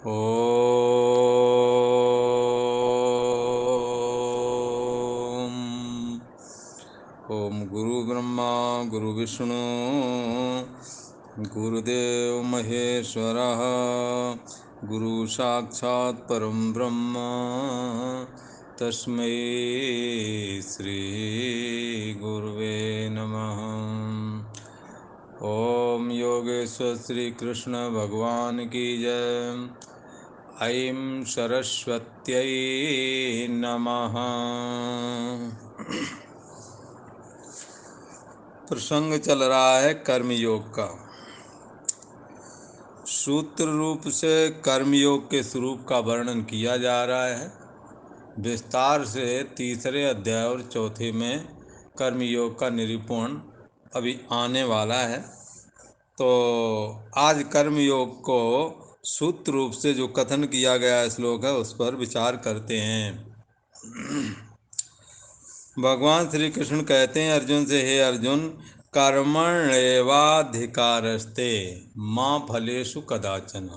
ओम ओम गुरु ब्रह्मा गुरु विष्णु गुरुदेव महेश्वरः गुरु साक्षात् परम ब्रह्म तस्मै श्री गुरुवे नमः। ओम योगेश्वर श्री कृष्ण भगवान की जय। ऐं सरस्वत्यै नमः। प्रसंग चल रहा है कर्मयोग का। सूत्र रूप से कर्मयोग के स्वरूप का वर्णन किया जा रहा है। विस्तार से तीसरे अध्याय और चौथे में कर्मयोग का निरूपण अभी आने वाला है। तो आज कर्मयोग को सूत्र रूप से जो कथन किया गया श्लोक है उस पर विचार करते हैं। भगवान श्री कृष्ण कहते हैं अर्जुन से, हे अर्जुन, कर्मण्येवाधिकारस्ते मां फलेषु कदाचन।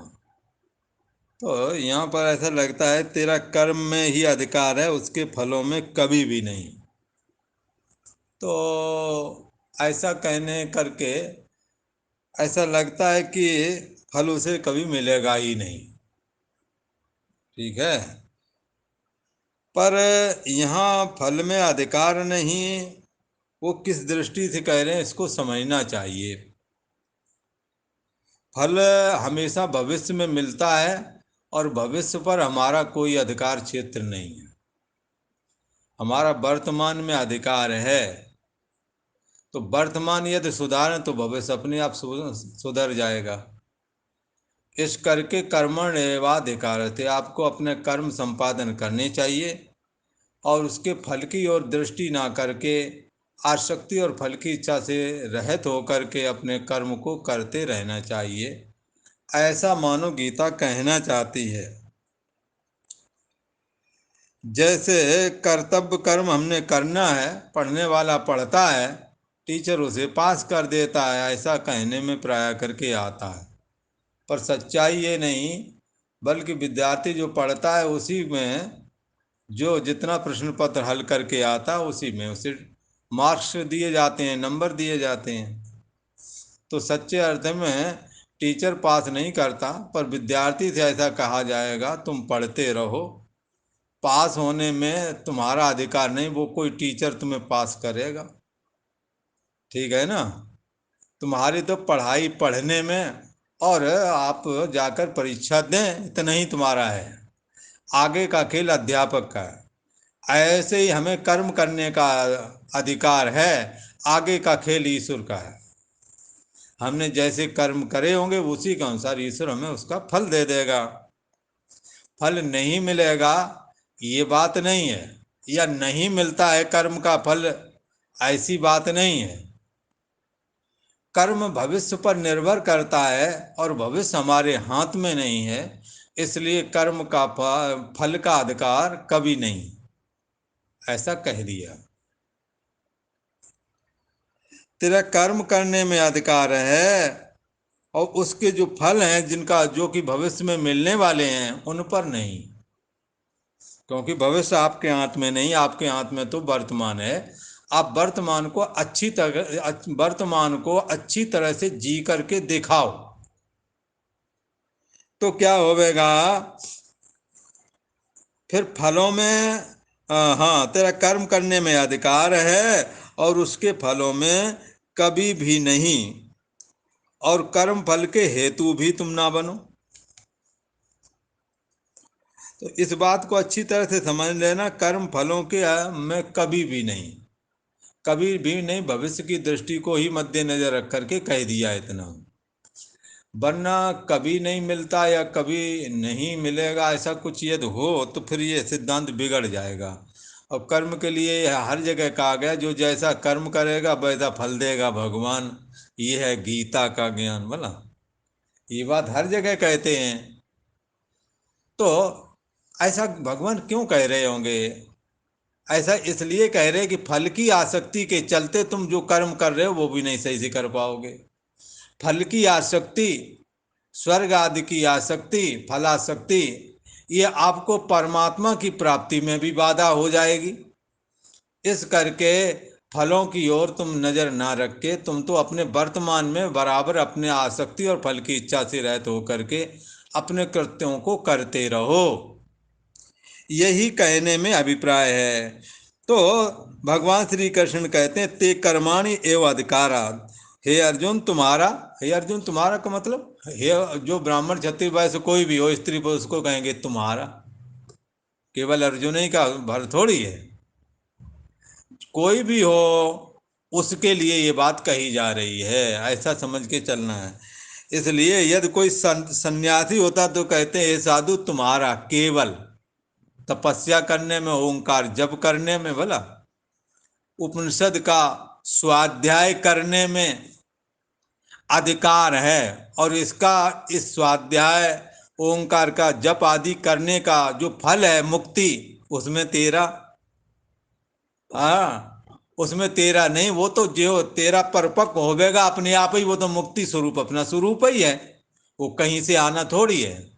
तो यहाँ पर ऐसा लगता है तेरा कर्म में ही अधिकार है, उसके फलों में कभी भी नहीं। तो ऐसा कहने करके ऐसा लगता है कि फल उसे कभी मिलेगा ही नहीं। ठीक है, पर यहाँ फल में अधिकार नहीं, वो किस दृष्टि से कह रहे हैं इसको समझना चाहिए। फल हमेशा भविष्य में मिलता है और भविष्य पर हमारा कोई अधिकार क्षेत्र नहीं है। हमारा वर्तमान में अधिकार है। तो वर्तमान यदि सुधारें तो भविष्य अपने आप सुधर जाएगा। इस करके कर्मण एवाधिकार थे, आपको अपने कर्म संपादन करने चाहिए और उसके फल की ओर दृष्टि ना करके आसक्ति और फल की इच्छा से रहित होकर के अपने कर्म को करते रहना चाहिए। ऐसा मानो गीता कहना चाहती है। जैसे कर्तव्य कर्म हमने करना है, पढ़ने वाला पढ़ता है, टीचर उसे पास कर देता है, ऐसा कहने में प्राय करके आता है। पर सच्चाई ये नहीं, बल्कि विद्यार्थी जो पढ़ता है उसी में जो जितना प्रश्न पत्र हल करके आता है उसी में उसे मार्क्स दिए जाते हैं, नंबर दिए जाते हैं। तो सच्चे अर्थ में टीचर पास नहीं करता, पर विद्यार्थी से ऐसा कहा जाएगा तुम पढ़ते रहो, पास होने में तुम्हारा अधिकार नहीं, वो कोई टीचर तुम्हें पास करेगा। ठीक है ना। तुम्हारी तो पढ़ाई पढ़ने में और आप जाकर परीक्षा दें, इतना ही तुम्हारा है। आगे का खेल अध्यापक का है। ऐसे ही हमें कर्म करने का अधिकार है, आगे का खेल ईश्वर का है। हमने जैसे कर्म करे होंगे उसी के अनुसार ईश्वर हमें उसका फल दे देगा। फल नहीं मिलेगा ये बात नहीं है, या नहीं मिलता है कर्म का फल, ऐसी बात नहीं है। कर्म भविष्य पर निर्भर करता है और भविष्य हमारे हाथ में नहीं है, इसलिए कर्म का फल का अधिकार कभी नहीं, ऐसा कह दिया। तेरा कर्म करने में अधिकार है और उसके जो फल हैं जिनका जो कि भविष्य में मिलने वाले हैं उन पर नहीं, क्योंकि भविष्य आपके हाथ में नहीं, आपके हाथ में तो वर्तमान है। आप वर्तमान को अच्छी तरह से जी करके दिखाओ तो क्या होगा, फिर फलों में हाँ, तेरा कर्म करने में अधिकार है और उसके फलों में कभी भी नहीं, और कर्म फल के हेतु भी तुम ना बनो। तो इस बात को अच्छी तरह से समझ लेना, कर्म फलों के में कभी भी नहीं, कभी भी नहीं, भविष्य की दृष्टि को ही मद्देनजर रख करके कह दिया इतना। वरना कभी नहीं मिलता या कभी नहीं मिलेगा ऐसा कुछ यदि हो तो फिर ये सिद्धांत बिगड़ जाएगा। और कर्म के लिए हर जगह कहा गया जो जैसा कर्म करेगा वैसा फल देगा भगवान। ये है गीता का ज्ञान। बोला ये बात हर जगह कहते हैं। तो ऐसा भगवान क्यों कह रहे होंगे? ऐसा इसलिए कह रहे कि फल की आसक्ति के चलते तुम जो कर्म कर रहे हो वो भी नहीं सही से कर पाओगे। फल की आसक्ति स्वर्ग आदि की आसक्ति, फलासक्ति, ये आपको परमात्मा की प्राप्ति में भी बाधा हो जाएगी। इस करके फलों की ओर तुम नजर ना रख के तुम तो अपने वर्तमान में बराबर अपने आसक्ति और फल की इच्छा से रहित होकर के अपने कृत्यों को करते रहो, यही कहने में अभिप्राय है। तो भगवान श्री कृष्ण कहते हैं ते कर्माणि एवं अधिकारा। हे अर्जुन तुम्हारा, हे अर्जुन तुम्हारा का मतलब हे जो ब्राह्मण क्षत्रिय वैश्य कोई भी हो, स्त्री पुरुष को कहेंगे तुम्हारा, केवल अर्जुन ही का भर थोड़ी है, कोई भी हो उसके लिए ये बात कही जा रही है, ऐसा समझ के चलना है। इसलिए यदि कोई सन्यासी होता तो कहते हैं हे साधु तुम्हारा केवल तपस्या करने में, ओंकार जप करने में, भला उपनिषद का स्वाध्याय करने में अधिकार है, और इसका इस स्वाध्याय ओंकार का जप आदि करने का जो फल है मुक्ति, उसमें तेरा, हाँ उसमें तेरा नहीं, वो तो जो तेरा परिपक्व होवेगा अपने आप ही, वो तो मुक्ति स्वरूप अपना स्वरूप ही है, वो कहीं से आना थोड़ी है।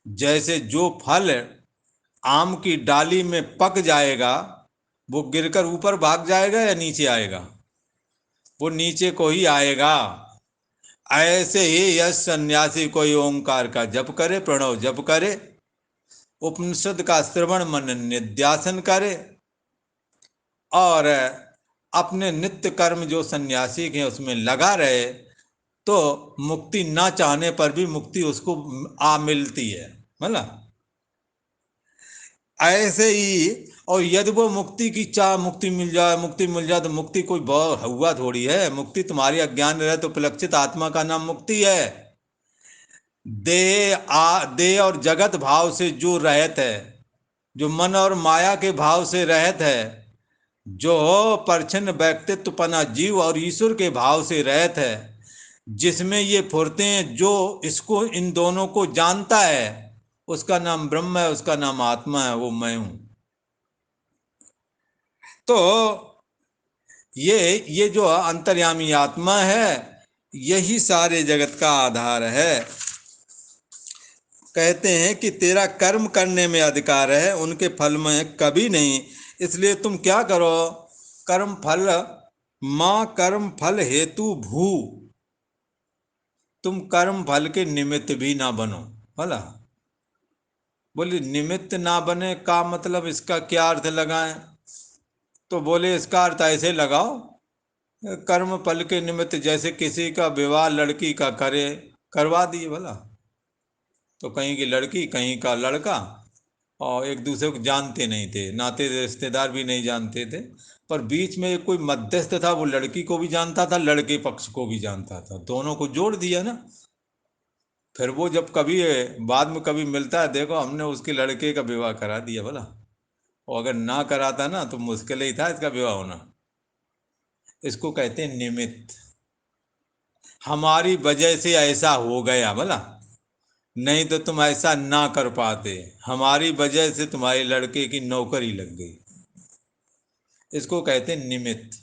जैसे जो फल आम की डाली में पक जाएगा वो गिरकर ऊपर भाग जाएगा या नीचे आएगा, वो नीचे को ही आएगा। ऐसे ही यह सन्यासी कोई ओंकार का जप करे, प्रणव जप करे, उपनिषद का श्रवण मनन निध्यासन करे, और अपने नित्य कर्म जो सन्यासी के उसमें लगा रहे, तो मुक्ति ना चाहने पर भी मुक्ति उसको आ मिलती है, मतलब ऐसे ही। और यदि वो मुक्ति की चाह, मुक्ति मिल जाए, मुक्ति मिल जाए, तो मुक्ति कोई बहुत हुआ थोड़ी है, मुक्ति तुम्हारी अज्ञान रहे तो उपलक्षित आत्मा का नाम मुक्ति है। देह और जगत भाव से जो रहत है, जो मन और माया के भाव से रहत है, जो परछन्न व्यक्तित्वपना जीव और ईश्वर के भाव से रहत है, जिसमें ये फुरते हैं, जो इसको इन दोनों को जानता है उसका नाम ब्रह्म है, उसका नाम आत्मा है, वो मैं हूं। तो ये जो अंतर्यामी आत्मा है यही सारे जगत का आधार है। कहते हैं कि तेरा कर्म करने में अधिकार है, उनके फल में कभी नहीं। इसलिए तुम क्या करो, कर्म फल मां कर्म फल हेतु भू, तुम कर्म फल के निमित्त भी ना बनो। भला बोले निमित्त ना बने का मतलब इसका क्या अर्थ लगाएं, तो बोले इसका अर्थ ऐसे लगाओ, कर्म फल के निमित्त जैसे किसी का विवाह लड़की का करवा दिए, भला तो कहीं की लड़की कहीं का लड़का, और एक दूसरे को जानते नहीं थे, नाते रिश्तेदार भी नहीं जानते थे, पर बीच में एक कोई मध्यस्थ था, वो लड़की को भी जानता था, लड़के पक्ष को भी जानता था, दोनों को जोड़ दिया ना। फिर वो जब कभी बाद में कभी मिलता है, देखो हमने उसके लड़के का विवाह करा दिया, भला और अगर ना कराता ना तो मुश्किल ही था इसका विवाह होना। इसको कहते हैं निमित्त, हमारी वजह से ऐसा हो गया, भला नहीं तो तुम ऐसा ना कर पाते, हमारी वजह से तुम्हारे लड़के की नौकरी लग गई, इसको कहते हैं निमित्त।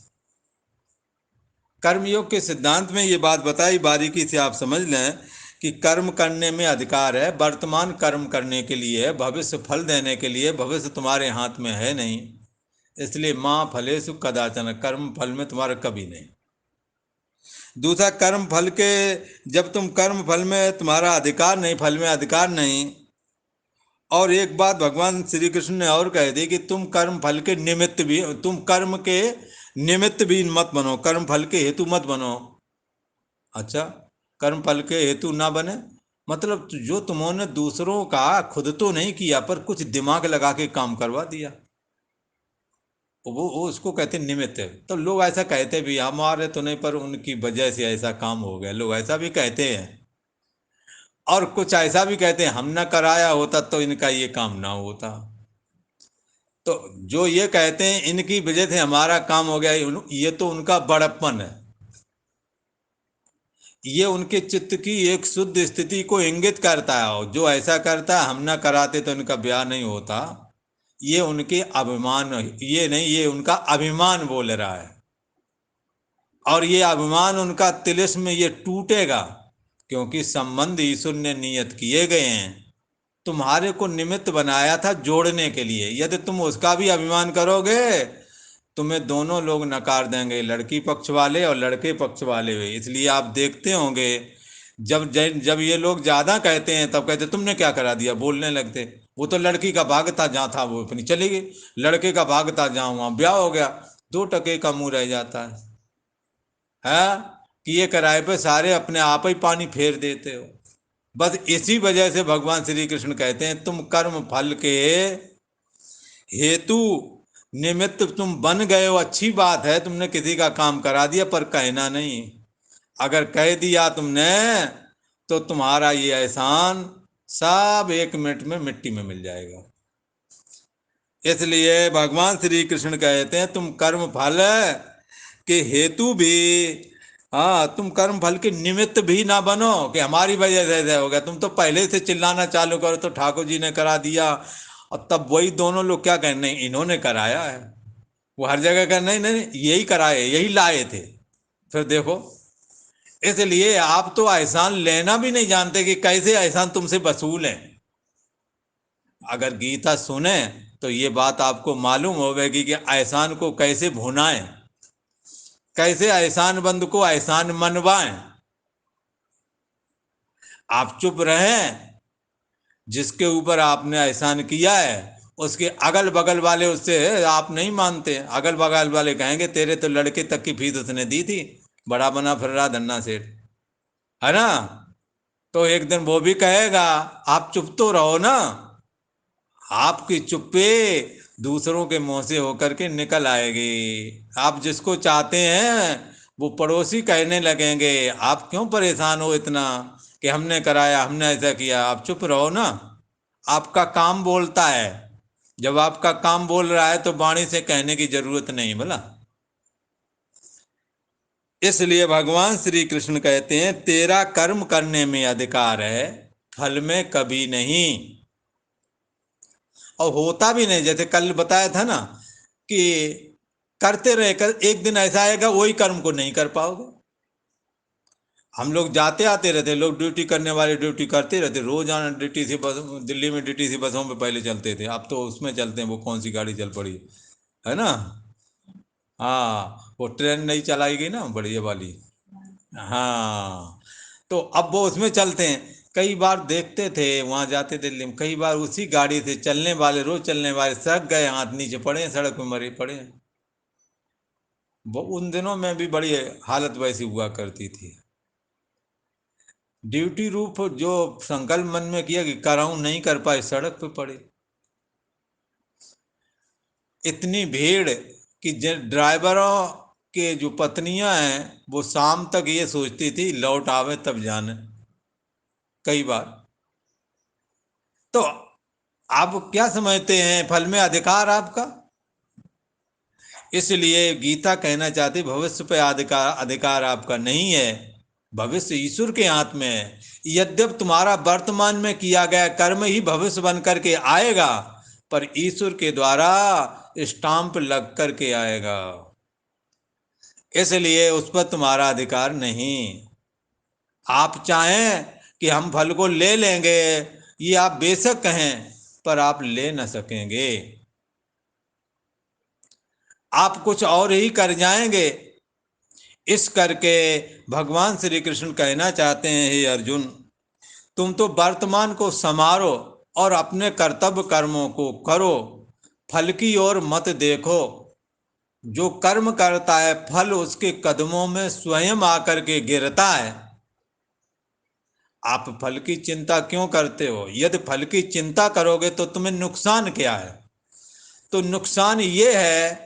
कर्मयोग के सिद्धांत में ये बात बताई, बारीकी से आप समझ लें कि कर्म करने में अधिकार है, वर्तमान कर्म करने के लिए है, भविष्य फल देने के लिए, भविष्य तुम्हारे हाथ में है नहीं, इसलिए माँ फलेषु कदाचन, कर्म फल में तुम्हारा कभी नहीं। दूसरा कर्म फल के, जब तुम कर्म फल में तुम्हारा अधिकार नहीं, फल में अधिकार नहीं, और एक बात भगवान श्री कृष्ण ने और कह दी कि तुम कर्म फल के निमित्त भी, तुम कर्म के निमित्त भी मत बनो, कर्म फल के हेतु मत बनो। अच्छा, कर्म फल के हेतु ना बने मतलब जो तुमने दूसरों का खुद तो नहीं किया पर कुछ दिमाग लगा के काम करवा दिया, वो उसको कहते हैं निमित्त। तो लोग ऐसा कहते भी, हमारे तो नहीं पर उनकी वजह से ऐसा काम हो गया, लोग ऐसा भी कहते हैं, और कुछ ऐसा भी कहते हैं हम ना कराया होता तो इनका ये काम ना होता। तो जो ये कहते हैं इनकी वजह से हमारा काम हो गया, ये तो उनका बड़प्पन है, ये उनके चित्त की एक शुद्ध स्थिति को इंगित करता है, और जो ऐसा करता है हम ना कराते तो इनका ब्याह नहीं होता, ये उनके अभिमान, ये नहीं, ये उनका अभिमान बोल रहा है, और ये अभिमान उनका तिलिस्म में ये टूटेगा क्योंकि संबंध ईश्वर ने नियत किए गए हैं। तुम्हारे को निमित्त बनाया था जोड़ने के लिए। यदि तुम उसका भी अभिमान करोगे, तुम्हें दोनों लोग नकार देंगे, लड़की पक्ष वाले और लड़के पक्ष वाले हुए। इसलिए आप देखते होंगे, जब जब ये लोग ज्यादा कहते हैं तब कहते तुमने क्या करा दिया, बोलने लगते। वो तो लड़की का भाग था, जहाँ था वो अपनी चली गई, लड़के का भाग था जहाँ वहां ब्याह हो गया, 2 टके का मुंह रह जाता है कि ये किराए पे सारे अपने आप ही पानी फेर देते हो। बस इसी वजह से भगवान श्री कृष्ण कहते हैं तुम कर्म फल के हेतु निमित्त तुम बन गए हो, अच्छी बात है, तुमने किसी का काम करा दिया, पर कहना नहीं। अगर कह दिया तुमने तो तुम्हारा ये एहसान सब 1 मिनट में मिट्टी में मिल जाएगा। इसलिए भगवान श्री कृष्ण कहते हैं तुम कर्म फल के हेतु भी, हाँ, तुम कर्म फल के निमित्त भी ना बनो कि हमारी वजह से ऐसा हो गया। तुम तो पहले से चिल्लाना चालू करो तो ठाकुर जी ने करा दिया, और तब वही दोनों लोग क्या कहने, इन्होंने कराया है। वो हर जगह का नहीं नहीं, यही कराए, यही लाए थे। फिर देखो, इसलिए आप तो एहसान लेना भी नहीं जानते कि कैसे एहसान तुमसे वसूल है। अगर गीता सुने तो ये बात आपको मालूम होगी कि एहसान को कैसे भुनाएं, कैसे एहसान बंद को एहसान मनवाएं। आप चुप रहें, जिसके ऊपर आपने एहसान किया है उसके अगल बगल वाले उससे आप नहीं मानते, अगल बगल वाले कहेंगे तेरे तो लड़के तक की फीस उसने दी थी, बड़ा बना फिर रहा धन्ना सेठ, है ना। तो एक दिन वो भी कहेगा आप चुप तो रहो ना। आपकी चुप्पे दूसरों के मुंह से होकर के निकल आएगी। आप जिसको चाहते हैं वो पड़ोसी कहने लगेंगे आप क्यों परेशान हो इतना कि हमने कराया, हमने ऐसा किया। आप चुप रहो ना, आपका काम बोलता है। जब आपका काम बोल रहा है तो वाणी से कहने की जरूरत नहीं बोला। इसलिए भगवान श्री कृष्ण कहते हैं तेरा कर्म करने में अधिकार है, फल में कभी नहीं। और होता भी नहीं, जैसे कल बताया था ना कि करते रहे कर, एक दिन ऐसा आएगा वही कर्म को नहीं कर पाओगे। हम लोग जाते आते रहते, लोग ड्यूटी करने वाले ड्यूटी करते रहते, रोज आना डीटीसी बस, दिल्ली में डीटीसी बसों में पहले चलते थे, अब तो उसमें चलते हैं। वो कौन सी गाड़ी चल पड़ी है ना। हाँ, वो ट्रेन नहीं चलाई गई ना बढ़िया वाली। हाँ, तो अब वो उसमें चलते हैं। कई बार देखते थे, वहां जाते थे दिल्ली में, कई बार उसी गाड़ी से चलने वाले, रोज चलने वाले सड़क गए, हाथ नीचे पड़े हैं, सड़क में मरे पड़े हैं। वो उन दिनों में भी बड़ी हालत वैसी हुआ करती थी। ड्यूटी रूप जो संकल्प मन में किया कि कराऊं, नहीं कर पाए, सड़क पे पड़े। इतनी भीड़ कि ड्राइवरों के जो पत्नियां हैं वो शाम तक ये सोचती थी लौट आवे तब जाने, कई बार। तो आप क्या समझते हैं, फल में अधिकार आपका। इसलिए गीता कहना चाहती भविष्य पे अधिकार, अधिकार आपका नहीं है, भविष्य ईश्वर के हाथ में है। यद्यप तुम्हारा वर्तमान में किया गया कर्म ही भविष्य बन करके आएगा, पर ईश्वर के द्वारा स्टाम्प लग करके आएगा। इसलिए उस पर तुम्हारा अधिकार नहीं। आप चाहें कि हम फल को ले लेंगे, ये आप बेशक कहें, पर आप ले न सकेंगे। आप कुछ और ही कर जाएंगे। इस करके भगवान श्री कृष्ण कहना चाहते हैं हे अर्जुन, तुम तो वर्तमान को संवारो और अपने कर्तव्य कर्मों को करो, फल की ओर मत देखो। जो कर्म करता है फल उसके कदमों में स्वयं आकर के गिरता है। आप फल की चिंता क्यों करते हो। यदि फल की चिंता करोगे तो तुम्हें नुकसान क्या है। तो नुकसान ये है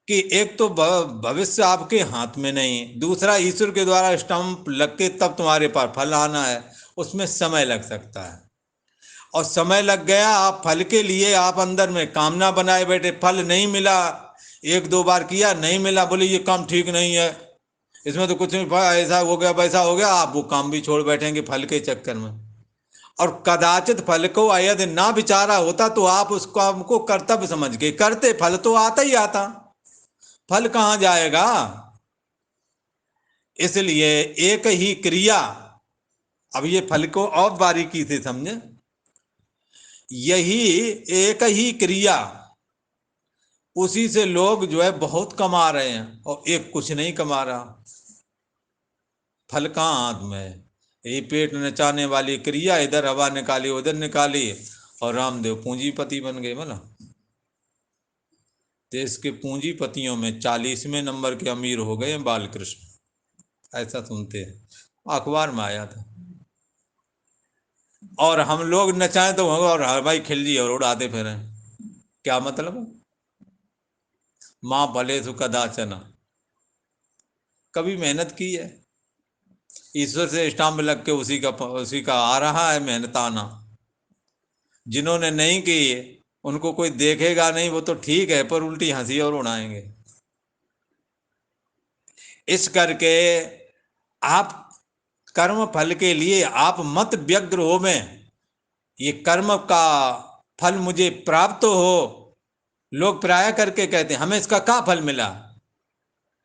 कि एक तो भविष्य आपके हाथ में नहीं, दूसरा ईश्वर के द्वारा स्टंप लग के तब तुम्हारे पास फल आना है, उसमें समय लग सकता है। और समय लग गया, आप फल के लिए आप अंदर में कामना बनाए बैठे, फल नहीं मिला, 1-2 बार किया नहीं मिला, बोले ये काम ठीक नहीं है, इसमें तो कुछ नहीं, ऐसा हो गया वैसा हो गया, आप वो काम भी छोड़ बैठेंगे फल के चक्कर में। और कदाचित फल को यदि ना विचारा होता तो आप उस काम को कर्तव्य समझ के करते, फल तो आता ही आता, फल कहाँ जाएगा। इसलिए एक ही क्रिया अब ये फल को और बारीकी से समझे। यही एक ही क्रिया, उसी से लोग जो है बहुत कमा रहे हैं और एक कुछ नहीं कमा रहा। फल कहाँ हाथ में है? यही पेट नचाने वाली क्रिया, इधर हवा निकाली उधर निकाली और रामदेव पूंजीपति बन गए। बोला देश के पूंजीपतियों में 40वें नंबर के अमीर हो गए बालकृष्ण, ऐसा सुनते हैं, अखबार में आया था। और हम लोग नचाएं तो और हवाई खिलजी और उड़ाते फिरें, क्या मतलब? माँ भले सु कदाचन, कभी मेहनत की है? ईश्वर से स्टाम्प लग के उसी का आ रहा है मेहनताना। जिन्होंने नहीं की उनको कोई देखेगा नहीं, वो तो ठीक है, पर उल्टी हंसी और उड़ाएंगे। इस करके आप कर्म फल के लिए आप मत व्यग्र हो, में ये कर्म का फल मुझे प्राप्त हो। लोग प्राय करके कहते हैं हमें इसका क्या फल मिला,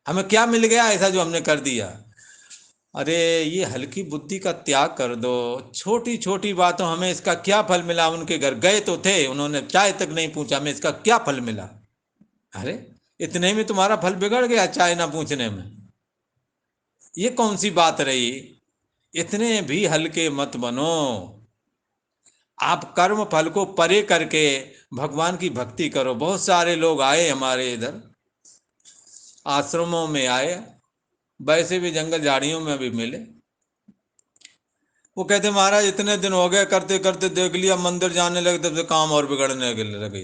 हमें क्या मिल गया ऐसा जो हमने कर दिया। अरे ये हल्की बुद्धि का त्याग कर दो। छोटी छोटी बातों, हमें इसका क्या फल मिला, उनके घर गए तो थे, उन्होंने चाय तक नहीं पूछा हमें इसका क्या फल मिला। अरे इतने में तुम्हारा फल बिगड़ गया चाय ना पूछने में, ये कौन सी बात रही? इतने भी हल्के मत बनो। आप कर्म फल को परे करके भगवान की भक्ति करो। बहुत सारे लोग आए हमारे इधर, आश्रमों में आए, वैसे भी जंगल झाड़ियों में भी मिले। वो कहते महाराज इतने दिन हो गए, करते करते देख लिया मंदिर जाने लगे तब से काम और बिगड़ने लगे।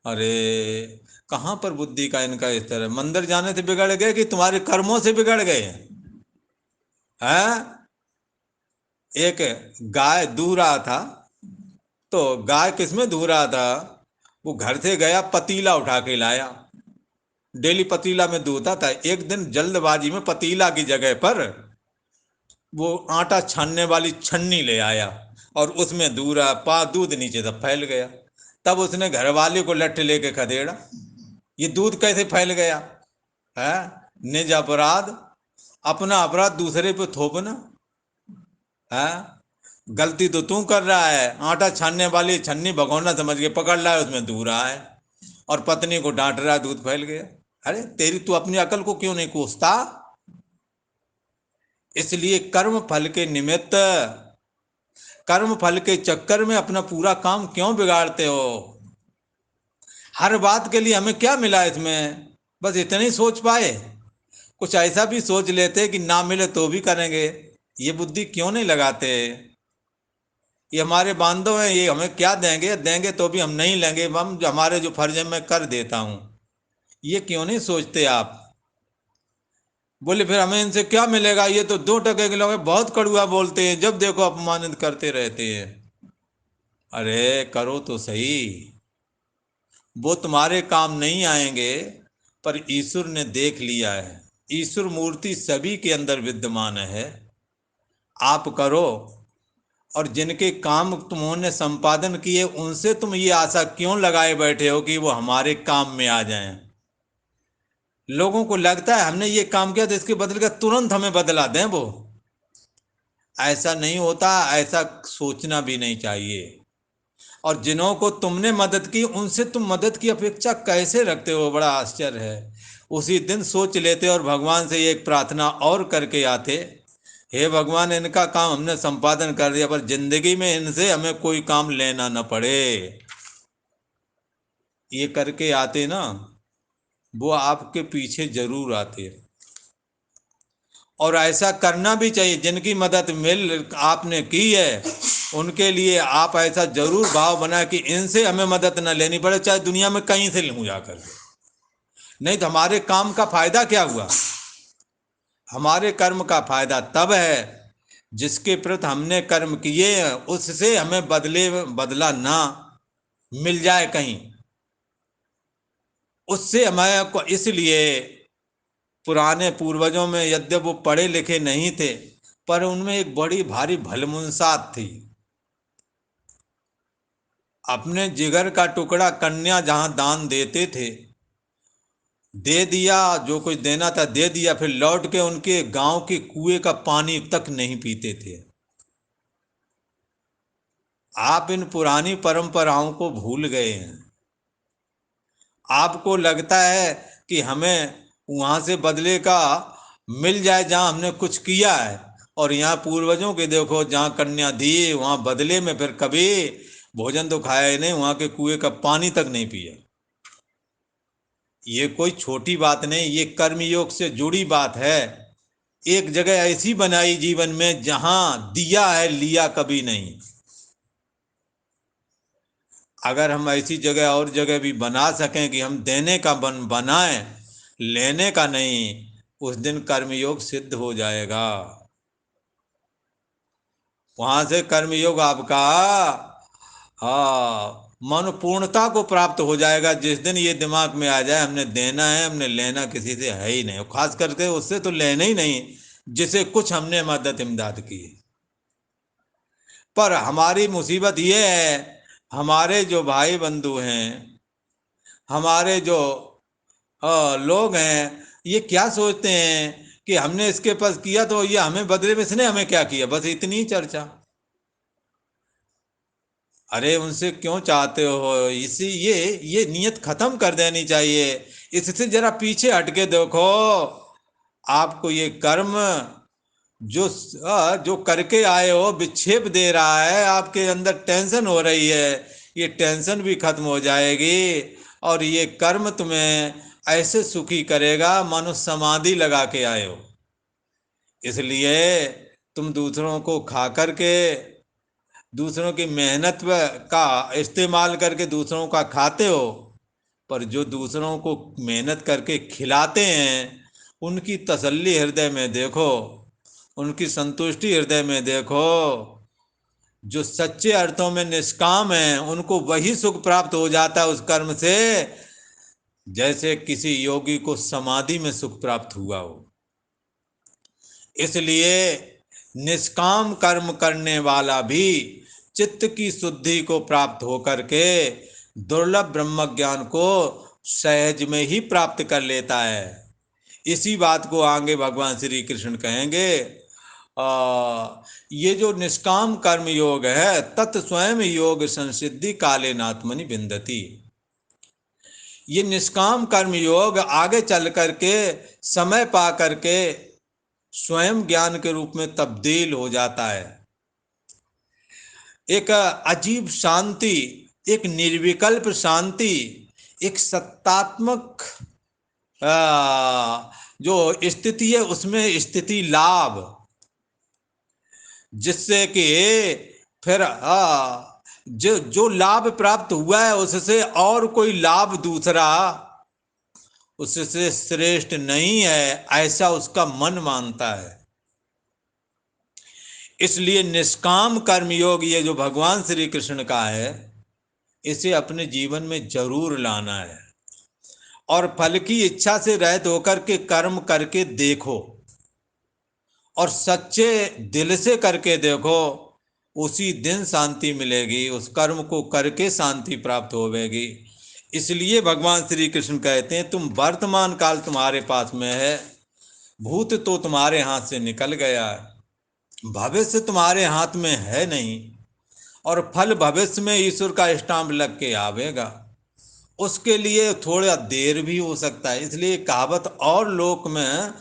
अरे कहाँ पर बुद्धि का इनका इस तरह, मंदिर जाने से बिगड़ गए कि तुम्हारे कर्मों से बिगड़ गए हैं? एक गाय दूह रहा था, तो गाय किसमें दूह रहा था? वो घर से गया, पतीला उठा के लाया, डेली पतीला में दूहता था। एक दिन जल्दबाजी में पतीला की जगह पर वो आटा छानने वाली छन्नी ले आया और उसमें दूरा पा दूध नीचे सब फैल गया। तब उसने घर वाले को लठ लेके खदेड़ा, ये दूध कैसे फैल गया है? निज अपराध, अपना अपराध दूसरे पे थोपना है। गलती तो तू कर रहा है, आटा छानने वाली छन्नी भगोना समझ के पकड़ रहा है, उसमें दूह रहा है और पत्नी को डांट रहा है, दूध फैल गया। अरे तेरी तू अपनी अकल को क्यों नहीं कोसता? इसलिए कर्म फल के निमित्त, कर्म फल के चक्कर में अपना पूरा काम क्यों बिगाड़ते हो? हर बात के लिए हमें क्या मिला इसमें, बस इतना ही सोच पाए? कुछ ऐसा भी सोच लेते कि ना मिले तो भी करेंगे। ये बुद्धि क्यों नहीं लगाते? ये हमारे बांधव हैं, ये हमें क्या देंगे, देंगे तो भी हम नहीं लेंगे, हम हमारे जो फर्ज है मैं कर देता हूं। ये क्यों नहीं सोचते आप? बोले फिर हमें इनसे क्या मिलेगा, ये तो 2 टके के लोग हैं, बहुत कड़ुआ बोलते हैं, जब देखो अपमानित करते रहते हैं। अरे करो तो सही, वो तुम्हारे काम नहीं आएंगे, पर ईश्वर ने देख लिया है, ईश्वर मूर्ति सभी के अंदर विद्यमान है। आप करो, और जिनके काम तुमने संपादन किए उनसे तुम ये आशा क्यों लगाए बैठे हो कि वो हमारे काम में आ जाएं? लोगों को लगता है हमने ये काम किया तो इसके बदले का तुरंत हमें बदला दें वो। ऐसा नहीं होता, ऐसा सोचना भी नहीं चाहिए। और जिन्हों को तुमने मदद की उनसे तुम मदद की अपेक्षा कैसे रखते हो, बड़ा आश्चर्य है। उसी दिन सोच लेते और भगवान से एक प्रार्थना और करके आते, हे भगवान इनका काम हमने संपादन कर दिया, पर जिंदगी में इनसे हमें कोई काम लेना न पड़े। ये करके आते ना, वो आपके पीछे जरूर आते। और ऐसा करना भी चाहिए, जिनकी मदद मिल आपने की है उनके लिए आप ऐसा जरूर भाव बना कि इनसे हमें मदद न लेनी पड़े, चाहे दुनिया में कहीं से लूँ जाकर। नहीं तो हमारे काम का फायदा क्या हुआ? हमारे कर्म का फायदा तब है जिसके प्रति हमने कर्म किए उससे हमें बदला ना मिल जाए कहीं, उससे हमें को। इसलिए पुराने पूर्वजों में यद्यप वो पढ़े लिखे नहीं थे, पर उनमें एक बड़ी भारी भलमुनसात थी। अपने जिगर का टुकड़ा कन्या जहां दान देते थे, दे दिया, जो कुछ देना था दे दिया, फिर लौट के उनके गांव के कुएं का पानी तक नहीं पीते थे। आप इन पुरानी परंपराओं को भूल गए हैं। आपको लगता है कि हमें वहां से बदले का मिल जाए जहां हमने कुछ किया है, और यहाँ पूर्वजों के देखो जहाँ कन्या दी वहां बदले में फिर कभी भोजन तो खाया ही नहीं, वहां के कुएं का पानी तक नहीं पिया। ये कोई छोटी बात नहीं, ये कर्मयोग से जुड़ी बात है। एक जगह ऐसी बनाई जीवन में जहां दिया है, लिया कभी नहीं। अगर हम ऐसी जगह और जगह भी बना सकें कि हम देने का बनाएं, लेने का नहीं, उस दिन कर्मयोग सिद्ध हो जाएगा। वहां से कर्मयोग आपका मन पूर्णता को प्राप्त हो जाएगा। जिस दिन ये दिमाग में आ जाए हमने देना है, हमने लेना किसी से है ही नहीं, खास करके उससे तो लेना ही नहीं जिसे कुछ हमने मदद इमदाद की। पर हमारी मुसीबत ये है, हमारे जो भाई बंधु हैं, हमारे जो लोग हैं, ये क्या सोचते हैं कि हमने इसके पास किया तो ये हमें बदले में इसने हमें क्या किया, बस इतनी ही चर्चा। अरे उनसे क्यों चाहते हो, इसी ये नीयत खत्म कर देनी चाहिए। इससे जरा पीछे हटके देखो, आपको ये कर्म जो करके आए हो विक्षेप दे रहा है, आपके अंदर टेंशन हो रही है, ये टेंशन भी खत्म हो जाएगी। और ये कर्म तुम्हें ऐसे सुखी करेगा मानो समाधि लगा के आए हो। इसलिए तुम दूसरों को खा करके, दूसरों की मेहनत का इस्तेमाल करके दूसरों का खाते हो, पर जो दूसरों को मेहनत करके खिलाते हैं उनकी तसल्ली हृदय में देखो, उनकी संतुष्टि हृदय में देखो। जो सच्चे अर्थों में निष्काम है उनको वही सुख प्राप्त हो जाता है उस कर्म से, जैसे किसी योगी को समाधि में सुख प्राप्त हुआ हो। इसलिए निष्काम कर्म करने वाला भी चित्त की शुद्धि को प्राप्त होकर के दुर्लभ ब्रह्म ज्ञान को सहज में ही प्राप्त कर लेता है। इसी बात को आगे भगवान श्री कृष्ण कहेंगे। ये जो निष्काम कर्म योग है, तत् स्वयं योग संसिद्धि काले नात्मनि विंदति। ये निष्काम कर्म योग आगे चल करके समय पा करके स्वयं ज्ञान के रूप में तब्दील हो जाता है। एक अजीब शांति, एक निर्विकल्प शांति, एक सत्तात्मक जो स्थिति है उसमें स्थिति लाभ, जिससे कि फिर जो लाभ प्राप्त हुआ है उससे और कोई लाभ दूसरा उससे श्रेष्ठ नहीं है, ऐसा उसका मन मानता है। इसलिए निष्काम कर्मयोग ये जो भगवान श्री कृष्ण का है, इसे अपने जीवन में जरूर लाना है और फल की इच्छा से रहित होकर के कर्म करके देखो, और सच्चे दिल से करके देखो, उसी दिन शांति मिलेगी। उस कर्म को करके शांति प्राप्त होगी। इसलिए भगवान श्री कृष्ण कहते हैं तुम वर्तमान काल तुम्हारे पास में है, भूत तो तुम्हारे हाथ से निकल गया है, भविष्य तुम्हारे हाथ में है नहीं, और फल भविष्य में ईश्वर का स्टाम्प लग के आवेगा। उसके लिए थोड़ा देर भी हो सकता है। इसलिए कहावत और लोक में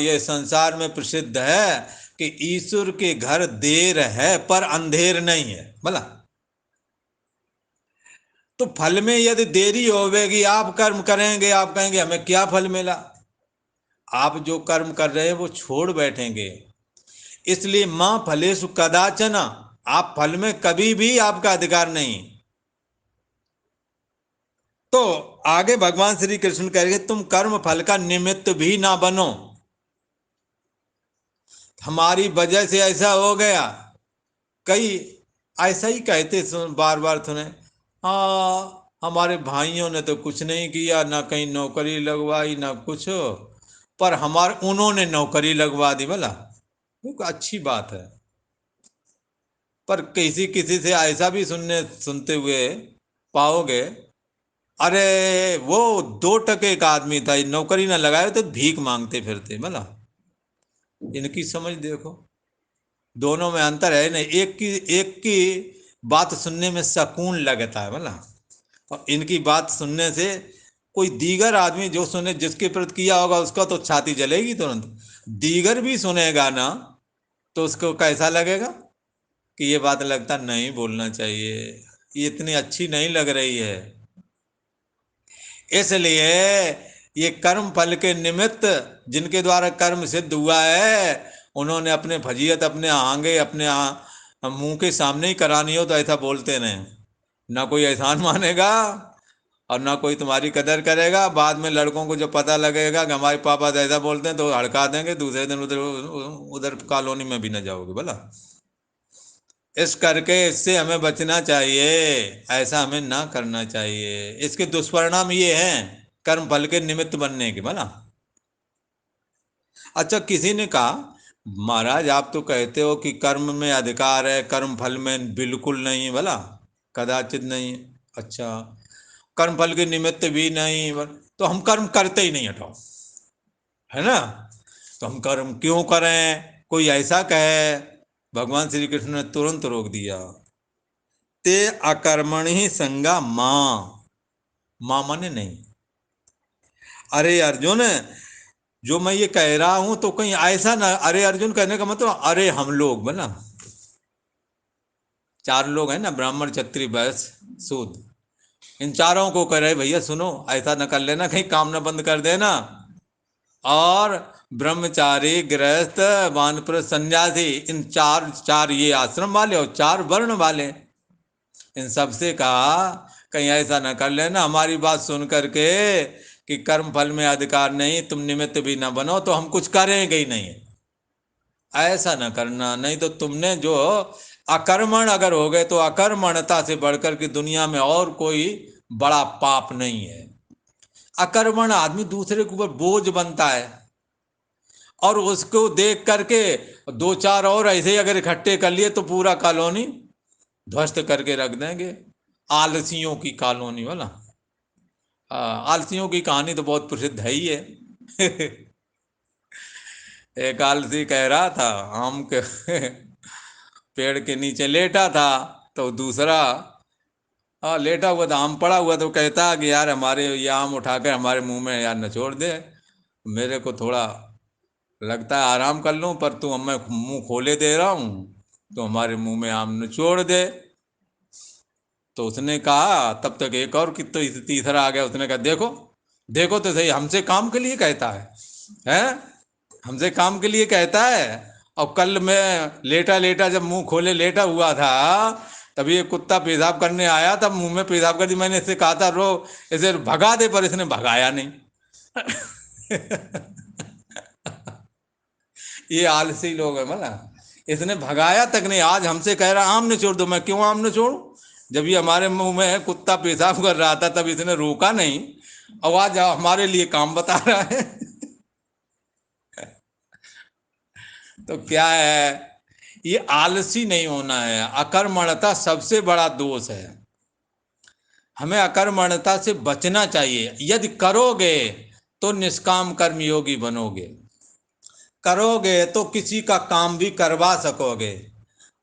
ये संसार में प्रसिद्ध है कि ईश्वर के घर देर है पर अंधेर नहीं है। भला तो फल में यदि देरी होगी, आप कर्म करेंगे, आप कहेंगे हमें क्या फल मिला, आप जो कर्म कर रहे हैं वो छोड़ बैठेंगे। इसलिए मां फलेषु कदाचन, आप फल में कभी भी आपका अधिकार नहीं। तो आगे भगवान श्री कृष्ण कहेंगे तुम कर्म फल का निमित्त भी ना बनो। हमारी वजह से ऐसा हो गया, कई ऐसा ही कहते बार बार सुने, हाँ हमारे भाइयों ने तो कुछ नहीं किया, ना कहीं नौकरी लगवाई ना कुछ, पर हमारे उन्होंने नौकरी लगवा दी। बोला अच्छी बात है, पर किसी किसी से ऐसा भी सुनते हुए पाओगे, अरे वो 2 टके का आदमी था, नौकरी ना लगाए तो भीख मांगते फिरते। बोला इनकी समझ देखो, दोनों में अंतर है ना। एक की बात सुनने में सुकून लगता है बोला। और इनकी बात सुनने से कोई दीगर आदमी जो सुने, जिसके प्रति किया होगा उसका तो छाती जलेगी तुरंत। दीगर भी सुनेगा ना तो उसको कैसा लगेगा कि ये बात लगता नहीं बोलना चाहिए, ये इतनी अच्छी नहीं लग रही है। इसलिए ये कर्म फल के निमित्त जिनके द्वारा कर्म सिद्ध हुआ है, उन्होंने अपने फजीयत अपने आगे अपने मुंह के सामने ही करानी हो तो ऐसा बोलते नहीं। ना कोई एहसान मानेगा और ना कोई तुम्हारी कदर करेगा। बाद में लड़कों को जब पता लगेगा कि हमारे पापा तो ऐसा बोलते हैं तो हड़का देंगे, दूसरे दिन उधर उधर कॉलोनी में भी ना जाओगे बोला। इस करके इससे हमें बचना चाहिए, ऐसा हमें ना करना चाहिए। इसके दुष्परिणाम ये हैं कर्म फल के निमित्त बनने के बोला। अच्छा, किसी ने कहा महाराज आप तो कहते हो कि कर्म में अधिकार है, कर्म फल में बिल्कुल नहीं बोला, कदाचित नहीं। अच्छा, कर्म फल के निमित्त भी नहीं, तो हम कर्म करते ही नहीं, हटाओ, है ना। तो हम कर्म क्यों करें, कोई ऐसा कहे। भगवान श्री कृष्ण ने तुरंत रोक दिया। ते अकर्मणि संगा मां, मां माने नहीं। अरे अर्जुन, जो मैं ये कह रहा हूं तो कहीं ऐसा ना, अरे अर्जुन कहने का मतलब अरे हम लोग बोला, चार लोग हैं ना, ब्राह्मण क्षत्रिय वैश्य शूद्र, इन चारों को कह रहे भैया सुनो, ऐसा न कर लेना कहीं काम न बंद कर देना। और ब्रह्मचारी गृहस्थ वानप्रस्थ सन्यासी, इन चार चार ये आश्रम वाले और चार वर्ण वाले, इन सबसे कहा कहीं ऐसा न कर लेना हमारी बात सुन करके कि कर्म फल में अधिकार नहीं, तुम निमित्त भी ना बनो तो हम कुछ करेंगे ही नहीं। ऐसा न करना, नहीं तो तुमने जो अकर्मण अगर हो गए तो अकर्मणता से बढ़कर के दुनिया में और कोई बड़ा पाप नहीं है। अकर्मण आदमी दूसरे के ऊपर बोझ बनता है, और उसको देख करके दो चार और ऐसे अगर इकट्ठे कर लिए तो पूरा कॉलोनी ध्वस्त करके रख देंगे। आलसियों की कॉलोनी वाला। आलसियों की कहानी तो बहुत प्रसिद्ध है ही है। एक आलसी कह रहा था आम के पेड़ के नीचे लेटा था, तो दूसरा लेटा हुआ था, आम पड़ा हुआ, तो कहता कि यार हमारे ये आम उठाकर हमारे मुंह में यार निचोड़ दे, मेरे को थोड़ा लगता है आराम कर लूं, पर तू मैं मुंह खोले दे रहा हूं तो हमारे मुंह में आम निचोड़ दे। तो उसने कहा, तब तक एक और तो तीसरा आ गया, उसने कहा देखो देखो तो सही, हमसे काम के लिए कहता है, हमसे काम के लिए कहता है। और कल मैं लेटा लेटा जब मुंह खोले लेटा हुआ था, तभी एक कुत्ता पेशाब करने आया, तब मुंह में पेशाब कर दी, मैंने इससे कहा था रो इसे भगा दे, पर इसने भगाया नहीं। ये आलसी लोग है मला, इसने भगाया तक नहीं, आज हमसे कह रहा आम निचोड़ दो। मैं क्यों आम निचोड़ू, जब ये हमारे मुंह में कुत्ता पेशाब कर रहा था तब इसने रोका नहीं, और आज हमारे लिए काम बता रहा है। तो क्या है, ये आलसी नहीं होना है। अकर्मण्यता सबसे बड़ा दोष है, हमें अकर्मण्यता से बचना चाहिए। यदि करोगे तो निष्काम कर्मयोगी बनोगे, करोगे तो किसी का काम भी करवा सकोगे,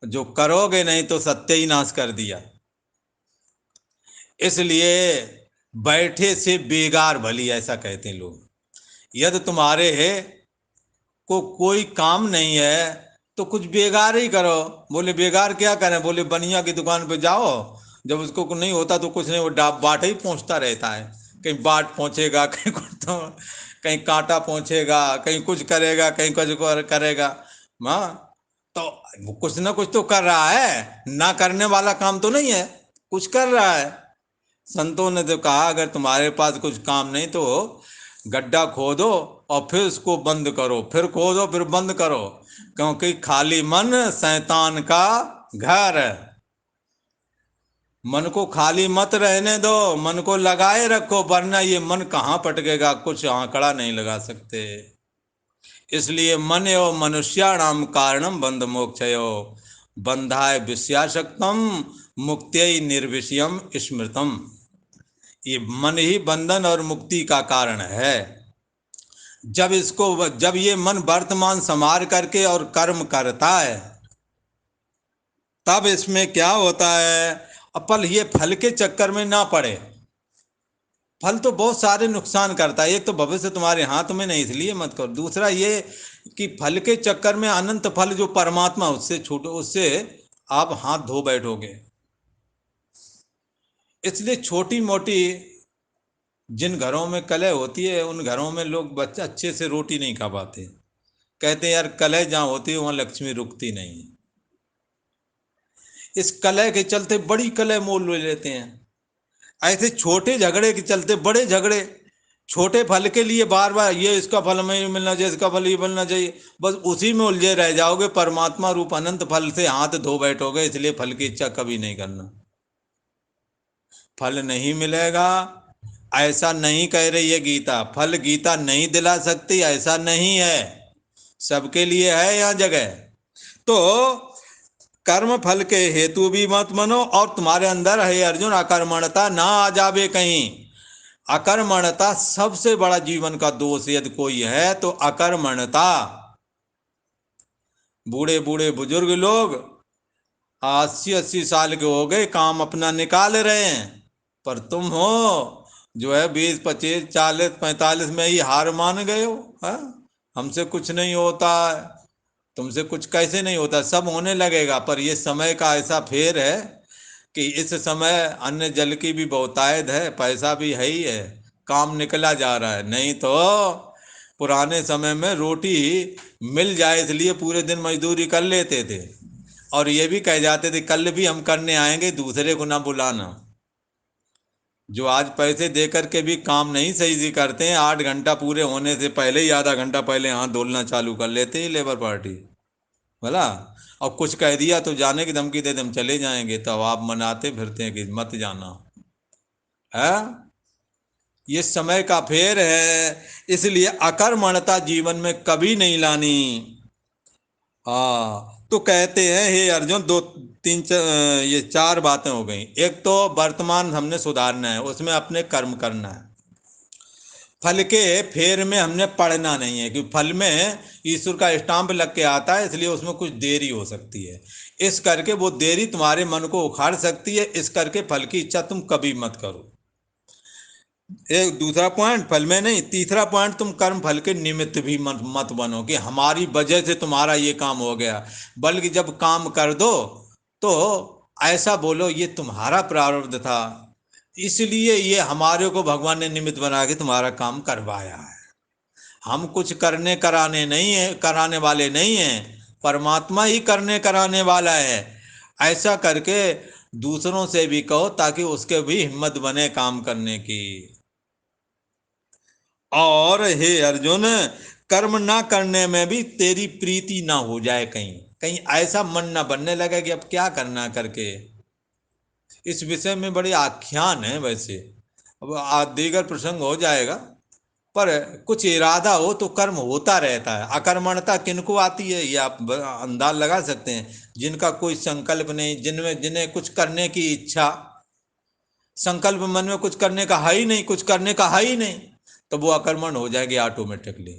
जो करोगे नहीं तो सत्य ही नाश कर दिया। इसलिए बैठे से बेगार भली, ऐसा कहते हैं लोग। यदि तुम्हारे को कोई काम नहीं है तो कुछ बेगार ही करो। बोले बेगार क्या करें, बोले बनिया की दुकान पे जाओ, जब उसको नहीं होता तो कुछ नहीं, वो बाट ही पहुंचता रहता है, कहीं बाट पहुंचेगा, कहीं कुछ तो कहीं कांटा पहुंचेगा, कहीं कुछ करेगा, कहीं कुछ करेगा। हाँ, तो वो कुछ ना कुछ तो कर रहा है, ना करने वाला काम तो नहीं है, कुछ कर रहा है। संतों ने तो कहा अगर तुम्हारे पास कुछ काम नहीं तो गड्ढा खोदो और फिर उसको बंद करो, फिर खोदो फिर बंद करो, क्योंकि खाली मन शैतान का घर है। मन को खाली मत रहने दो, मन को लगाए रखो, वरना ये मन कहाँ पटकेगा, कुछ आंकड़ा नहीं लगा सकते। इसलिए मन एवं मनुष्याणाम कारणम बंध मोक्षयो, बंधाय विषयाशक्तम मुक्त्यै निर्विषयम स्मृतम। ये मन ही बंधन और मुक्ति का कारण है। जब ये मन वर्तमान संवार करके और कर्म करता है, तब इसमें क्या होता है, अपन ये फल के चक्कर में ना पड़े। फल तो बहुत सारे नुकसान करता है, एक तो भविष्य तुम्हारे हाथ में नहीं, इसलिए मत करो। दूसरा ये कि फल के चक्कर में अनंत फल जो परमात्मा उससे छूटो, उससे आप हाथ धो बैठोगे। इसलिए छोटी मोटी जिन घरों में कलह होती है उन घरों में लोग बच्चे अच्छे से रोटी नहीं खा पाते। कहते हैं यार कलह जहाँ होती है वहां लक्ष्मी रुकती नहीं है। इस कलह के चलते बड़ी कलह मोल ले लेते हैं। ऐसे छोटे झगड़े के चलते बड़े झगड़े, छोटे फल के लिए बार बार ये इसका फल हमें मिलना चाहिए, इसका फल ये मिलना चाहिए, बस उसी में उलझे रह जाओगे। परमात्मा रूप अनंत फल से हाथ धो बैठोगे। इसलिए फल की इच्छा कभी नहीं करना। फल नहीं मिलेगा ऐसा नहीं कह रही है गीता। फल गीता नहीं दिला सकती ऐसा नहीं है, सबके लिए है यहाँ जगह। तो कर्म फल के हेतु भी मत बनो, और तुम्हारे अंदर है अर्जुन अकर्मणता ना आ जावे कहीं। अकर्मणता सबसे बड़ा जीवन का दोष यदि कोई है तो अकर्मणता। बूढ़े बूढ़े बुजुर्ग लोग 80-80 साल के हो गए, काम अपना निकाल रहे हैं, पर तुम हो जो है 20-25-40-45 में ही हार मान गए हो। हाँ? हमसे कुछ नहीं होता है, तुमसे कुछ कैसे नहीं होता, सब होने लगेगा। पर ये समय का ऐसा फेर है कि इस समय अन्न जल की भी बहुतायत है, पैसा भी है ही है, काम निकला जा रहा है। नहीं तो पुराने समय में रोटी मिल जाए इसलिए पूरे दिन मजदूरी कर लेते थे, और ये भी कह जाते थे कल भी हम करने आएंगे, दूसरे को ना बुलाना। जो आज पैसे दे करके भी काम नहीं सही से करते हैं, 8 घंटा पूरे होने से पहले ही आधा घंटा पहले हाथ धोलना चालू कर लेते हैं लेबर पार्टी, बोला। और कुछ कह दिया तो जाने की धमकी देते हम चले जाएंगे, तो आप मनाते फिरते हैं कि मत जाना है। ये समय का फेर है, इसलिए अकर्मण्यता जीवन में कभी नहीं लानी। हाँ, तो कहते हैं हे अर्जुन, दो तीन ये 4 बातें हो गई। एक तो वर्तमान हमने सुधारना है, उसमें अपने कर्म करना है। फल के फेर में हमने पड़ना नहीं है, क्योंकि फल में ईश्वर का स्टाम्प लग के आता है, इसलिए उसमें कुछ देरी हो सकती है। इस करके वो देरी तुम्हारे मन को उखाड़ सकती है, इस करके फल की इच्छा तुम कभी मत करो। एक दूसरा पॉइंट फल में नहीं, तीसरा पॉइंट तुम कर्म फल के निमित्त भी मत बनो कि हमारी वजह से तुम्हारा ये काम हो गया। बल्कि जब काम कर दो तो ऐसा बोलो ये तुम्हारा प्रारब्ध था, इसलिए ये हमारे को भगवान ने निमित्त बना के तुम्हारा काम करवाया है। हम कुछ करने कराने नहीं है, कराने वाले नहीं हैं, परमात्मा ही करने कराने वाला है। ऐसा करके दूसरों से भी कहो ताकि उसके भी हिम्मत बने काम करने की। और हे अर्जुन, कर्म ना करने में भी तेरी प्रीति ना हो जाए, कहीं कहीं ऐसा मन ना बनने लगे कि अब क्या करना करके। इस विषय में बड़े आख्यान है वैसे, अब दीगर प्रसंग हो जाएगा। पर कुछ इरादा हो तो कर्म होता रहता है। अकर्मण्यता किनको आती है ये आप अंदाज लगा सकते हैं, जिनका कोई संकल्प नहीं, जिनमें जिन्हें कुछ करने की इच्छा, संकल्प मन में कुछ करने का है ही नहीं, कुछ करने का है ही नहीं, तो वो अकर्मण हो जाएगी ऑटोमेटिकली।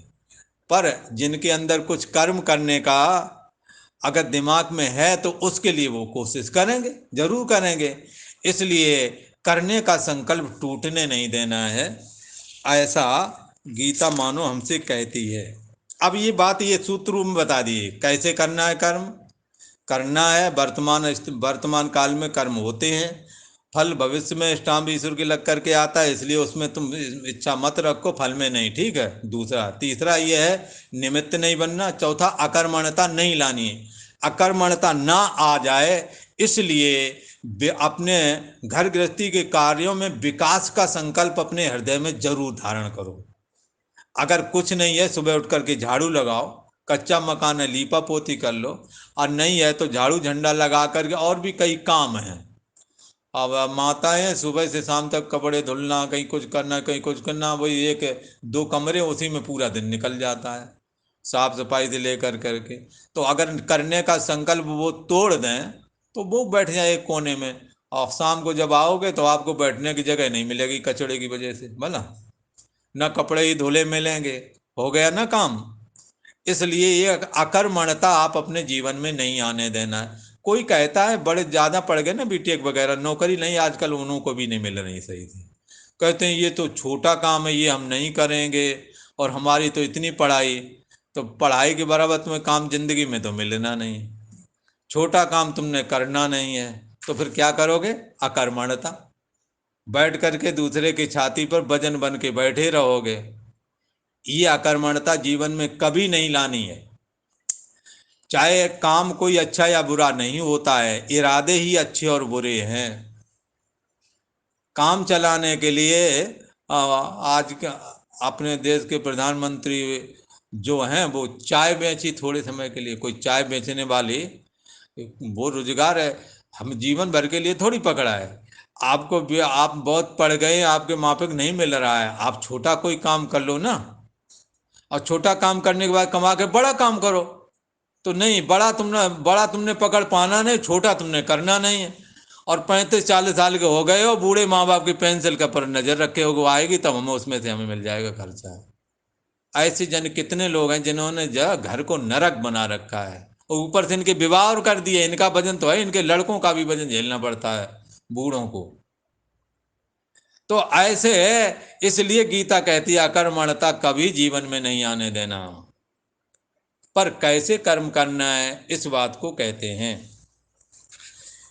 पर जिनके अंदर कुछ कर्म करने का अगर दिमाग में है तो उसके लिए वो कोशिश करेंगे, जरूर करेंगे। इसलिए करने का संकल्प टूटने नहीं देना है, ऐसा गीता मानो हमसे कहती है। अब ये बात ये सूत्र रूप में बता दिए कैसे करना है कर्म। करना है, वर्तमान काल में कर्म होते हैं, फल भविष्य में स्टाम्प ईश्वर के लग करके आता है, इसलिए उसमें तुम इच्छा मत रखो, फल में नहीं, ठीक है। दूसरा तीसरा ये है निमित्त नहीं बनना। चौथा अकर्मण्यता नहीं लानी है, अकर्मण्यता ना आ जाए इसलिए अपने घर गृहस्थी के कार्यों में विकास का संकल्प अपने हृदय में जरूर धारण करो। अगर कुछ नहीं है सुबह उठ करके झाड़ू लगाओ, कच्चा मकान है लीपा पोती कर लो, और नहीं है तो झाड़ू झंडा लगा करके, और भी कई काम हैं। अब माताएं सुबह से शाम तक कपड़े धुलना, कहीं कुछ करना कहीं कुछ करना, वही 1-2 कमरे उसी में पूरा दिन निकल जाता है साफ सफाई से लेकर करके। तो अगर करने का संकल्प वो तोड़ दें तो वो बैठ जाए एक कोने में, और शाम को जब आओगे तो आपको बैठने की जगह नहीं मिलेगी कचड़े की वजह से, भला न कपड़े ही धुले मिलेंगे, हो गया ना काम। इसलिए ये अकर्मण्यता आप अपने जीवन में नहीं आने देना है। कोई कहता है बड़े ज्यादा पढ़ गए ना, बीटेक वगैरह, नौकरी नहीं आजकल उन्हों को भी नहीं मिल रही सही से। कहते हैं ये तो छोटा काम है, ये हम नहीं करेंगे, और हमारी तो इतनी पढ़ाई। तो पढ़ाई के बराबर तुम्हें काम जिंदगी में तो मिलना नहीं, छोटा काम तुमने करना नहीं है, तो फिर क्या करोगे? अकर्मण्यता। बैठ करके दूसरे की छाती पर वजन बन के बैठे रहोगे। ये अकर्मण्यता जीवन में कभी नहीं लानी है। चाहे काम कोई अच्छा या बुरा नहीं होता है, इरादे ही अच्छे और बुरे हैं। काम चलाने के लिए आज का अपने देश के प्रधानमंत्री जो हैं वो चाय बेची थोड़े समय के लिए, कोई चाय बेचने वाली, वो रोजगार है, हम जीवन भर के लिए थोड़ी पकड़ा है। आपको भी, आप बहुत पढ़ गए, आपके माफिक नहीं मिल रहा है, आप छोटा कोई काम कर लो ना, और छोटा काम करने के बाद कमा के बड़ा काम करो। तो नहीं, बड़ा तुमने पकड़ पाना नहीं, छोटा तुमने करना नहीं है। और 35-40 साल के हो गए हो, बूढ़े माँ बाप की पेंशन का पर नजर रखे हो, वो आएगी तब हमें उसमें से हमें मिल जाएगा खर्चा। ऐसे जन कितने लोग हैं जिन्होंने जो घर को नरक बना रखा है, और ऊपर से इनके विवाह और कर दिए। इनका वजन तो है, इनके लड़कों का भी वजन झेलना पड़ता है बूढ़ों को। तो ऐसे इसलिए गीता कहती है अकर्मण्यता कभी जीवन में नहीं आने देना। पर कैसे कर्म करना है, इस बात को कहते हैं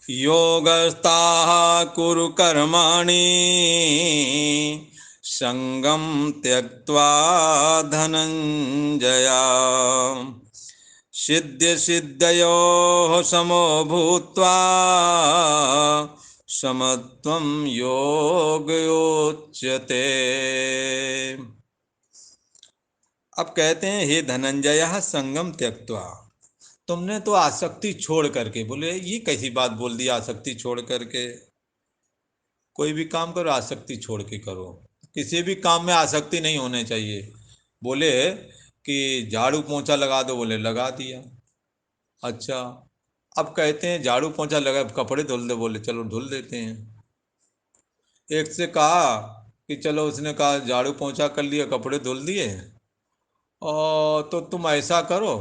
योगस्ताः कुरु कर्माणि संगम त्यक्त्वा धनंजया सिद्ध सिद्धयोः समो भूत्वा समत्वं योगयोच्यते। अब कहते हैं हे धनंजय संगम त्यक्त्वा, तुमने तो आसक्ति छोड़ करके, बोले ये कैसी बात बोल दी, आसक्ति छोड़ करके? कोई भी काम करो आसक्ति छोड़ के करो, किसी भी काम में आसक्ति नहीं होने चाहिए। बोले कि झाड़ू पोंछा लगा दो, बोले लगा दिया। अच्छा, अब कहते हैं झाड़ू पोंछा लगा, कपड़े धुल दे, बोले चलो धुल देते हैं। एक से कहा कि चलो, उसने कहा झाड़ू पोंछा कर लिया, कपड़े धुल दिए, और तो तुम ऐसा करो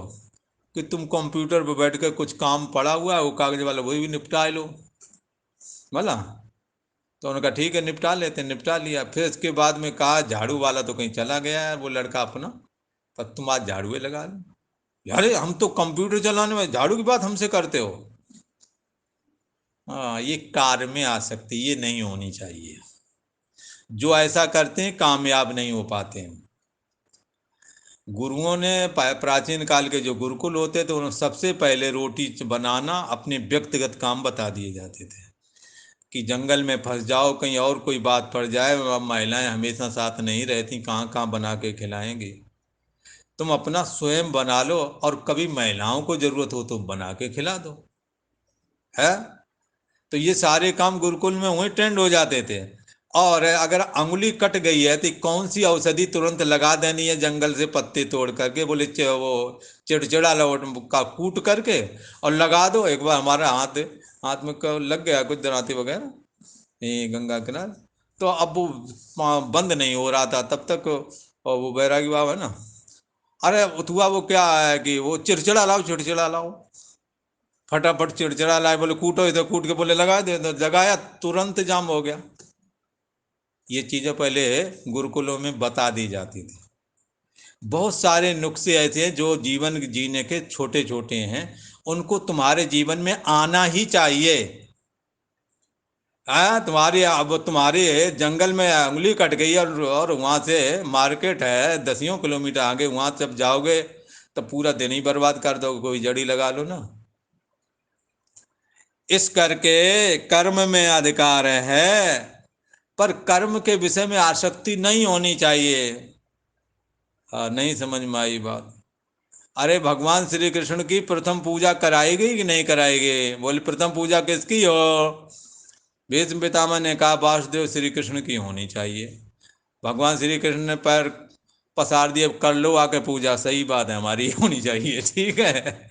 कि तुम कंप्यूटर पर बैठ कर कुछ काम पड़ा हुआ है वो कागज वाला, वही भी निपटा लो भला। तो उन्होंने कहा ठीक है निपटा लेते, निपटा लिया। फिर इसके बाद में कहा झाड़ू वाला तो कहीं चला गया है वो लड़का अपना, पर तुम आज झाड़ू लगा लो। अरे हम तो कंप्यूटर चलाने में, झाड़ू की बात हमसे करते हो? हाँ, ये कार्य में आसक्ति ये नहीं होनी चाहिए। जो ऐसा करते हैं कामयाब नहीं हो पाते हैं। गुरुओं ने, प्राचीन काल के जो गुरुकुल होते थे, उन्हें सबसे पहले रोटी बनाना अपने व्यक्तिगत काम बता दिए जाते थे कि जंगल में फंस जाओ, कहीं और कोई बात पड़ जाए, अब महिलाएं हमेशा साथ नहीं रहती, कहाँ कहाँ बना के खिलाएंगे, तुम अपना स्वयं बना लो, और कभी महिलाओं को जरूरत हो तो बना के खिला दो, है। तो ये सारे काम गुरुकुल में वहीं ट्रेंड हो जाते थे। और अगर अंगुली कट गई है तो कौन सी औषधि तुरंत लगा देनी है, जंगल से पत्ते तोड़ करके, बोले वो चिड़चिड़ा लौट का कूट करके और लगा दो। एक बार हमारा हाथ हाथ में लग गया कुछ दराती वगैरह ये गंगा किनारे, तो अब वो बंद नहीं हो रहा था तब तक। और वो बैरागी बाबा है ना, अरे उठुआ वो क्या है कि वो चिड़चिड़ा लाओ, चिड़चिड़ा लाओ, फटाफट चिड़चिड़ा लाए, बोले कूटो इधर, कूट के बोले लगा दे, जगाया, तुरंत जाम हो गया। ये चीजें पहले गुरुकुलों में बता दी जाती थी। बहुत सारे नुस्खे ऐसे हैं जो जीवन जीने के छोटे छोटे हैं, उनको तुम्हारे जीवन में आना ही चाहिए। तुम्हारी, अब तुम्हारे जंगल में उंगली कट गई और वहां से मार्केट है 10 किलोमीटर आगे, वहां जब जाओगे तो पूरा दिन ही बर्बाद कर दोगे, कोई जड़ी लगा लो ना। इस करके कर्म में अधिकार है, पर कर्म के विषय में आसक्ति नहीं होनी चाहिए। नहीं समझ में आई बात? अरे भगवान श्री कृष्ण की प्रथम पूजा कराई गई कि नहीं कराई गई? बोले प्रथम पूजा किसकी हो? भीष्म पितामह ने कहा वासुदेव श्री कृष्ण की होनी चाहिए। भगवान श्री कृष्ण ने पैर पसार दिए, कर लो आके पूजा, सही बात है, हमारी होनी चाहिए, ठीक है।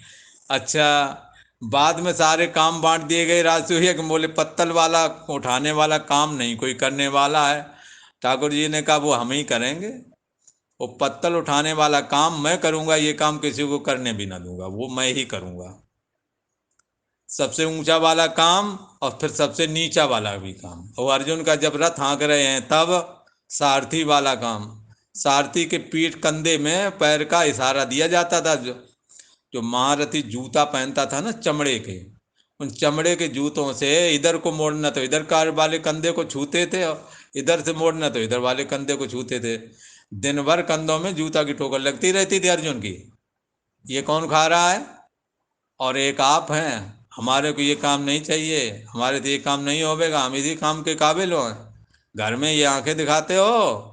अच्छा, बाद में सारे काम बांट दिए गए राजसूय के, बोले पत्तल वाला उठाने वाला काम नहीं कोई करने वाला है। ठाकुर जी ने कहा वो हम ही करेंगे, वो पत्तल उठाने वाला काम मैं करूंगा, ये काम किसी को करने भी ना दूंगा, वो मैं ही करूंगा। सबसे ऊंचा वाला काम और फिर सबसे नीचा वाला भी काम। और अर्जुन का जब रथ हाँक रहे हैं तब सारथी वाला काम, सारथी के पीठ कंधे में पैर का इशारा दिया जाता था। जो जो महारथी जूता पहनता था ना चमड़े के, उन चमड़े के जूतों से इधर को मोड़ना तो इधर कार वाले कंधे को छूते थे, और इधर से मोड़ना तो इधर वाले कंधे को छूते थे। दिन भर कंधों में जूता की ठोकर लगती रहती थी अर्जुन की। ये कौन खा रहा है? और एक आप हैं, हमारे को ये काम नहीं चाहिए, हमारे से ये काम नहीं होवेगा, हम इसी काम के काबिल हो। घर में ये आंखें दिखाते हो।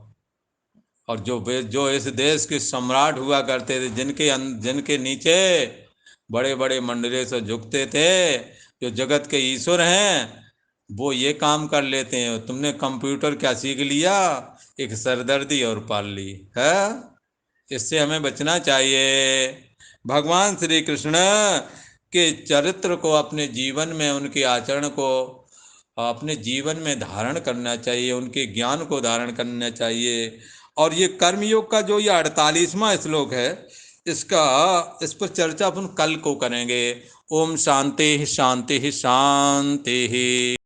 और जो इस देश के सम्राट हुआ करते थे, जिनके नीचे बड़े बड़े मंडले से झुकते थे, जो जगत के ईश्वर हैं, वो ये काम कर लेते हैं। तुमने कंप्यूटर क्या सीख लिया? एक सरदर्दी और पाल ली है। इससे हमें बचना चाहिए। भगवान श्री कृष्ण के चरित्र को अपने जीवन में, उनके आचरण को अपने जीवन में धारण करना चाहिए, उनके ज्ञान को धारण करना चाहिए। और ये कर्मयोग का जो ये 48वां श्लोक है, इस पर चर्चा अपन कल को करेंगे। ओम शांति शांति शांति।